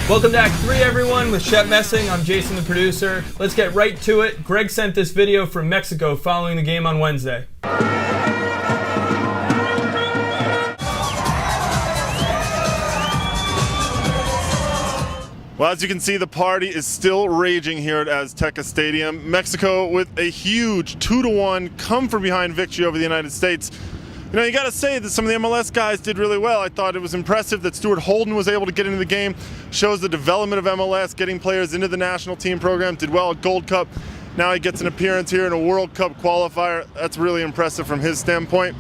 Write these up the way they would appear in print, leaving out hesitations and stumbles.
Welcome to Act 3, everyone, with Shep Messing. I'm Jason, the producer. Let's get right to it. Greg sent this video from Mexico following the game on Wednesday. Well, as you can see, the party is still raging here at Azteca Stadium. Mexico with a huge 2-1 come-from-behind victory over the United States. You know, you got to say that some of the MLS guys did really well. I thought it was impressive that Stuart Holden was able to get into the game. Shows the development of MLS, getting players into the national team program. Did well at Gold Cup. Now he gets an appearance here in a World Cup qualifier. That's really impressive from his standpoint.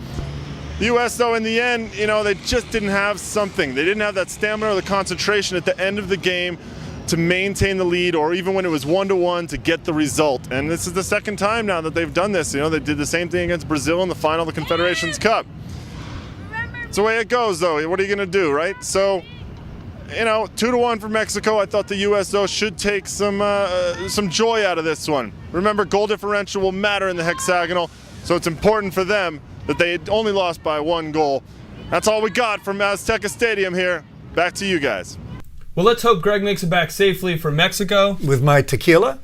The U.S., though, in the end, you know, they just didn't have something. They didn't have that stamina or the concentration at the end of the game to maintain the lead, or even when it was 1-1 to get the result. And this is the second time now that they've done this. You know, they did the same thing against Brazil in the final of the Confederations Cup. It's the way it goes, though. What are you going to do, right? So, you know, 2-1 for Mexico. I thought the U.S., though, should take some joy out of this one. Remember, goal differential will matter in the hexagonal, so it's important for them that they only lost by 1 goal. That's all we got from Azteca Stadium here. Back to you guys. Well, let's hope Greg makes it back safely from Mexico. With my tequila?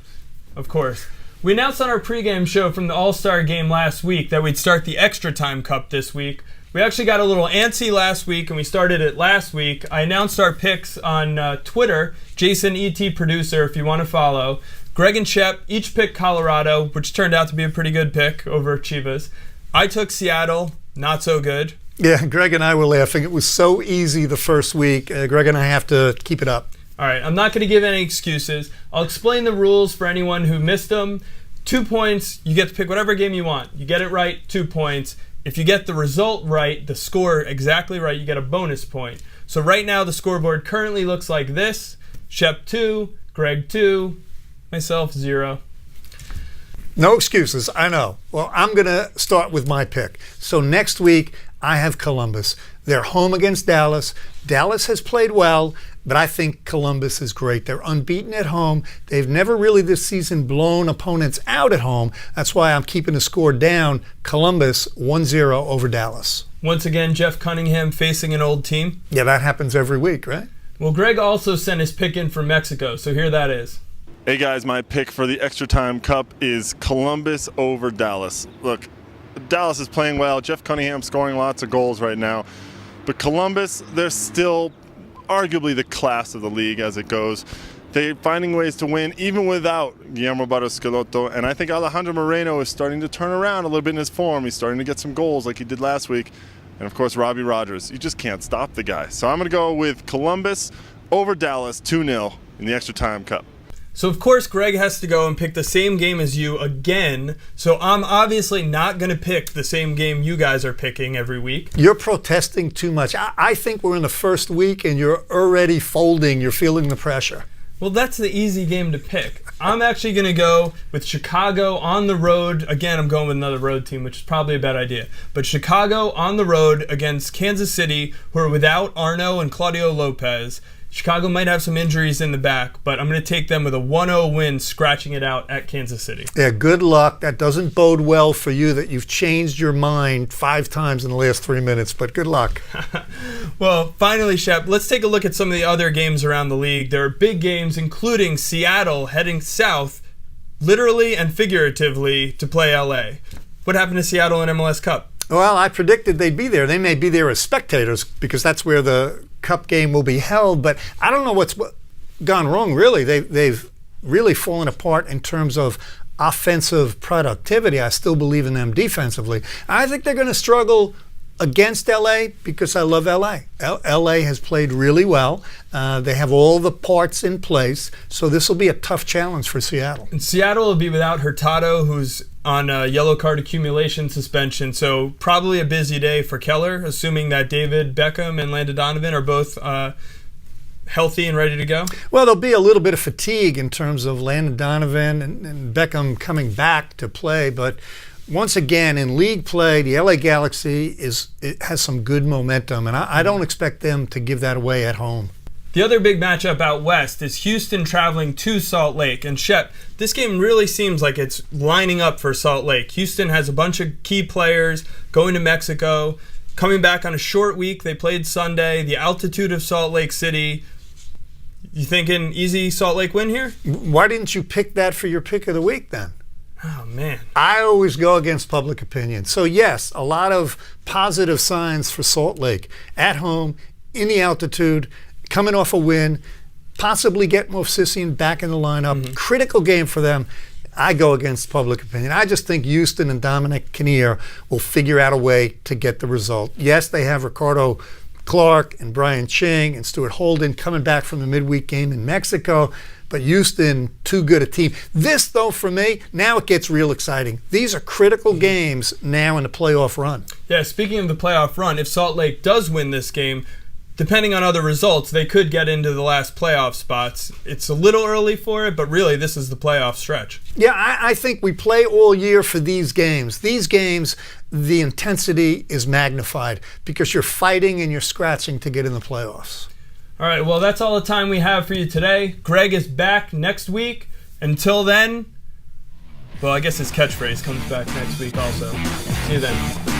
Of course. We announced on our pregame show from the All-Star game last week that we'd start the ExtraTime Cup this week. We actually got a little antsy last week, and we started it last week. I announced our picks on Twitter, Jason ET Producer, if you want to follow. Greg and Shep each picked Colorado, which turned out to be a pretty good pick over Chivas. I took Seattle, not so good. Yeah, Greg and I were laughing. It was so easy the first week. Greg and I have to keep it up. All right, I'm not going to give any excuses. I'll explain the rules for anyone who missed them. 2 points, you get to pick whatever game you want. You get it right, 2 points. If you get the result right, the score exactly right, you get a bonus point. So right now the scoreboard currently looks like this. Shep 2, Greg 2, myself 0. No excuses, I know. Well, I'm going to start with my pick. So next week, I have Columbus. They're home against Dallas. Dallas has played well, but I think Columbus is great. They're unbeaten at home. They've never really this season blown opponents out at home. That's why I'm keeping the score down. Columbus 1-0 over Dallas. Once again, Jeff Cunningham facing an old team. Yeah, that happens every week, right? Well, Greg also sent his pick in from Mexico, so here that is. Hey guys, my pick for the Extra Time Cup is Columbus over Dallas. Look, Dallas is playing well. Jeff Cunningham scoring lots of goals right now. But Columbus, they're still arguably the class of the league as it goes. They're finding ways to win even without Guillermo Barros Schelotto. And I think Alejandro Moreno is starting to turn around a little bit in his form. He's starting to get some goals like he did last week. And of course, Robbie Rogers. You just can't stop the guy. So I'm going to go with Columbus over Dallas 2-0 in the Extra Time Cup. So, of course, Greg has to go and pick the same game as you again. So I'm obviously not going to pick the same game you guys are picking every week. You're protesting too much. I think we're in the first week and you're already folding. You're feeling the pressure. Well, that's the easy game to pick. I'm actually going to go with Chicago on the road. Again, I'm going with another road team, which is probably a bad idea. But Chicago on the road against Kansas City, who are without Arno and Claudio Lopez. Chicago might have some injuries in the back, but I'm going to take them with a 1-0 win, scratching it out at Kansas City. Yeah, good luck. That doesn't bode well for you that you've changed your mind 5 times in the last 3 minutes, but good luck. Well, finally, Shep, let's take a look at some of the other games around the league. There are big games, including Seattle heading south, literally and figuratively, to play LA. What happened to Seattle in MLS Cup? Well, I predicted they'd be there. They may be there as spectators because that's where the Cup game will be held, but I don't know what's gone wrong, really. They've really fallen apart in terms of offensive productivity. I still believe in them defensively. I think they're going to struggle against LA because I love LA. LA has played really well. They have all the parts in place, so this will be a tough challenge for Seattle. And Seattle will be without Hurtado, who's on a yellow card accumulation suspension, so probably a busy day for Keller, assuming that David Beckham and Landon Donovan are both healthy and ready to go? Well, there'll be a little bit of fatigue in terms of Landon Donovan and Beckham coming back to play, but once again, in league play, the LA Galaxy has some good momentum, and I don't expect them to give that away at home. The other big matchup out west is Houston traveling to Salt Lake. And Shep, this game really seems like it's lining up for Salt Lake. Houston has a bunch of key players going to Mexico, coming back on a short week. They played Sunday. The altitude of Salt Lake City, You thinking easy Salt Lake win here? Why didn't you pick that for your pick of the week then? Oh, man. I always go against public opinion. So, yes, a lot of positive signs for Salt Lake. At home, in the altitude, coming off a win, possibly get Movsisian back in the lineup. Critical game for them. I go against public opinion. I just think Houston and Dominic Kinnear will figure out a way to get the result. Yes, they have Ricardo Clark and Brian Ching and Stuart Holden coming back from the midweek game in Mexico, but Houston, too good a team. This, though, for me, now it gets real exciting. These are critical games now in the playoff run. Yeah, speaking of the playoff run, if Salt Lake does win this game, depending on other results, they could get into the last playoff spots. It's a little early for it, but really this is the playoff stretch. Yeah, I think we play all year for these games. These games, the intensity is magnified because you're fighting and you're scratching to get in the playoffs. All right, well, that's all the time we have for you today. Greg is back next week. Until then, well, I guess his catchphrase comes back next week also. See you then.